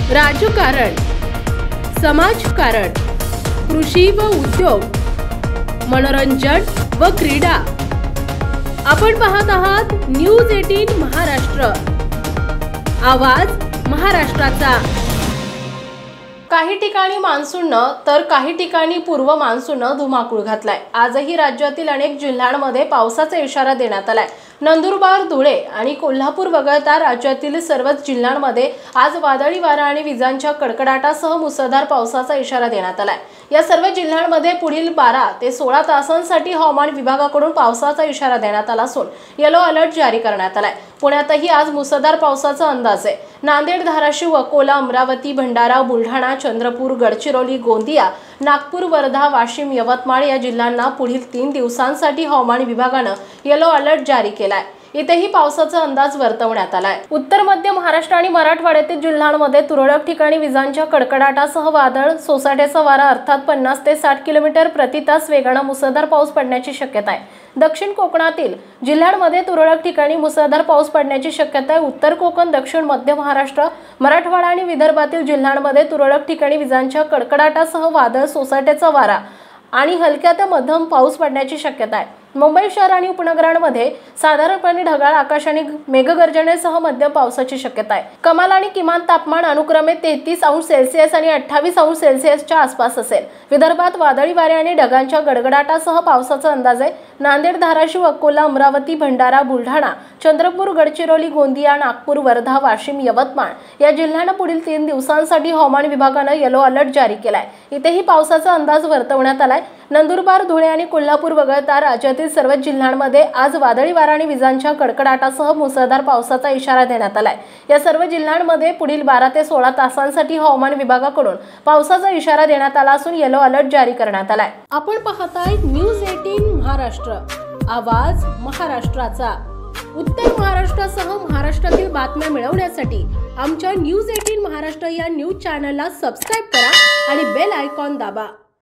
राजकारण, समाजकारण, कृषी व उद्योग, मनोरंजन व क्रीडा। आपण पाहत आहात न्यूज 18 महाराष्ट्र, आवाज महाराष्ट्राचा। काही ठिकाणी मान्सूननं तर काही ठिकाणी पूर्व मान्सूननं धुमाकूळ घातलाय। आजही राज्यातील अनेक जिल्ह्यांमध्ये पावसाचा इशारा देण्यात आलाय। नंदुरबार, धुळे आणि कोल्हापूर वगळता राज्यातील सर्वच जिल्ह्यांमध्ये आज वादळी वारा आणि विजांच्या कडकडाटासह मुसळधार पावसाचा इशारा देण्यात आलाय। या सर्व जिल्ह्यांमध्ये पुढील 12 ते 16 तासांसाठी हवामान विभागाकडून पावसाचा इशारा देण्यात आला असून येलो अलर्ट जारी करण्यात आलाय। पुण्यातही आज मुसळधार पावसाचा अंदाज आहे। नांदेड, धाराशिव, अकोला, अमरावती, भंडारा, बुलढाणा, चंद्रपूर, गडचिरोली, गोंदिया, नागपूर, वर्धा, वाशिम, यवतमाळ या जिल्ह्यांना पुढील 3 दिवसांसाठी हवामान विभागानं येलो अलर्ट जारी केलाय। इथेही पावसाचा अंदाज वर्तवण्यात आलाय। उत्तर मध्य महाराष्ट्र आणि मराठवाड्यातील जिल्ह्यांमध्ये तुरळक ठिकाणी विजांच्या कडकडाटासह वादळ सोसाट्याचा वारा अर्थात 50 ते 60 किलोमीटर प्रति तास वेगाने मुसळधार पाऊस पडण्याची शक्यता आहे। दक्षिण कोकणातील जिल्ह्यांमध्ये तुरळक ठिकाणी मुसळधार पाऊस पडण्याची शक्यता आहे। उत्तर कोकण, दक्षिण मध्य महाराष्ट्र, मराठवाडा आणि विदर्भातील जिल्ह्यांमध्ये तुरळक ठिकाणी विजांच्या कडकडाटासह वादळ सोसाट्याचा वारा आणि हलक्या ते मध्यम पाऊस पडण्याची शक्यता आहे। मुंबई शहर आणि उपनगरांमध्ये साधारणपणे ढगाळ आकाश आणि मेघगर्जनेसह मध्यम पावसाची शक्यता आहे। कमाल आणि किमान तापमान अनुक्रमे 33°C आणि 28°C आसपास असेल। विदर्भात वादळी वारे आणि ढगांच्या गडगडाटासह पावसाचा अंदाज आहे। नांदेड, धाराशिव, अकोला, अमरावती, भंडारा, बुलढाणा, चंद्रपूर, गडचिरोली, गोंदिया, नागपूर, वर्धा, वाशिम, यवतमाळ या जिल्ह्यांना पुढील 3 दिवसांसाठी हवामान विभागानं येलो अलर्ट जारी केलाय। इथेही पावसाचा अंदाज वर्तवण्यात आलाय। नंदुरबार, धुळे आणि कोल्हापूर वगळता राज्यातील सर्व जिल्ह्यांमध्ये आज वादळी वारा आणि विजांच्या कडकडाटासह मुसळधार पावसाचा इशारा देण्यात आलाय। या सर्व जिल्ह्यांमध्ये पुढील 12 ते 16 तासांसाठी हवामान विभागाकडून पावसाचा इशारा देण्यात आला असून येलो अलर्ट जारी करण्यात आलाय। आपण पाहताय न्यूज 18 महाराष्ट्र, आवाज महाराष्ट्राचा। उत्तर महाराष्ट्रासह महाराष्ट्रातील बातम्या मिळवण्यासाठी आमच्या न्यूज 18 महाराष्ट्र या न्यूज चॅनलला सबस्क्राइब करा आणि बेल आयकॉन दाबा।